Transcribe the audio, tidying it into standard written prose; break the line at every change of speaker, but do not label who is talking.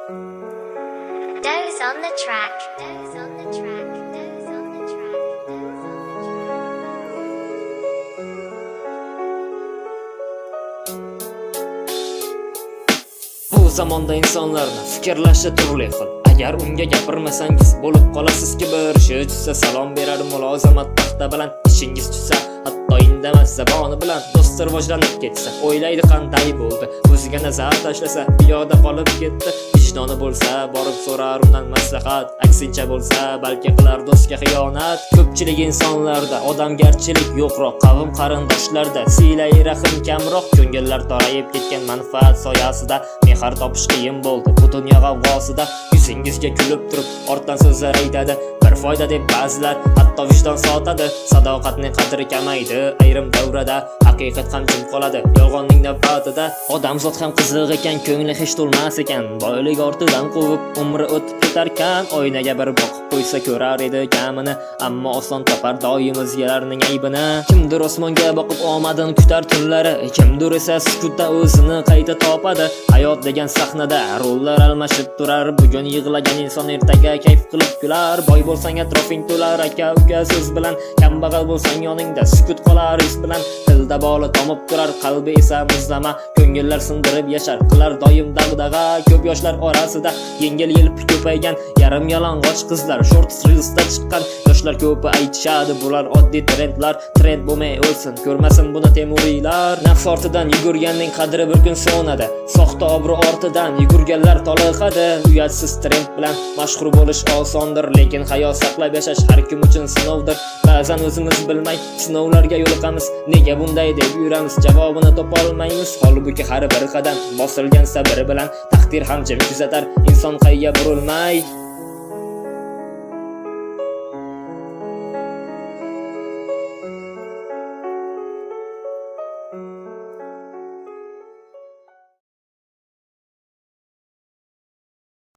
Doze on the track. Doze on the track. Doze on the track. Doze on the track.
Bu zamonda insonlarni fikrlashi turli xil. Agar unga gapirmasangiz bo'lib qolasizki, bir ishi tushsa salom berar mulozamat paxta bilan, ishingiz tushsa hatto indamas zaboni bilan, do'st rivojlanib ketsa o'ylaydi qanday bo'ldi, o'ziga nazar tashlasa piyoda qolib ketdi. Vijdoni bo'lsa borib so'rar undan maslahat, aksincha bo'lsa balki qilar do'stga xiyonat. Ko'pchilik insonlarda odamgarchilik yo'qroq, qavm qarindoshlarda siylay rahim kamroq. Ko'ngillar torayib ketgan manfaat soyasida mehr topish qiyin bo'ldi bu dunyo g'avg'osida. Yuzingizga kulib turib ortdan so'zlar aytadi, bir foyda deb ba'zilar hatto vijdon sotadi. Sadoqatning qadri kamaydi ayrim davrada, haqiqat ham jim qoladi yolg'onning navbatida. Odamzod ham qiziq ekan, ko'ngli hech to'lmas ekan, boylik ortidan quvib umri o'tib ketarkan. Oynaga bir boqib qo'ysa ko'rar edi kamini, ammo oson topar doim o'zgalarning aybini. Kimdir osmonga boqib omadin kutar tunlari, kimdir esa sukutda o'zini qayta topadi. Hayot degan sahnada rollar almashib turar, bugun yig'lagan inson ertaga kayf qilib kular. Boy bo'lsang atrofing to'lar aka uka so'z bilan, kambag'al bo'lsang yoningda sukut qolar his bilan. Tilda boli tomib turar, qalbi esa muzlama, ko'ngillar sindirib yashar, qilar doim dag'dag'a. Ko'p yoshlar orasida yengil yelpi ko'paygan, yarim yalang'och qizlar shorts reelsda chiqqan. Yoshlar ko'pi aytishadi bular oddiy trendlar, trend bo'lmay o'lsin, ko'rmasin buni temuriylar. Nafs ortidan yugurganning qadri bir kun so'nadi, soxta obro' ortidan yugurganlar toliqadi. Uyatsiz trend bilan mashhur bo'lish osondir, lekin hayo saqlab yashash har kim uchun sinovdir. Ba'zan o'zimiz bilmay sinovlarga yo'liqamiz, nega bunday deb yuramiz, javobini topolmaymiz. Holbuki har bir qadam bosilgan sabr bilan taqdir ham jim kuzatar, inson qayga burilmay.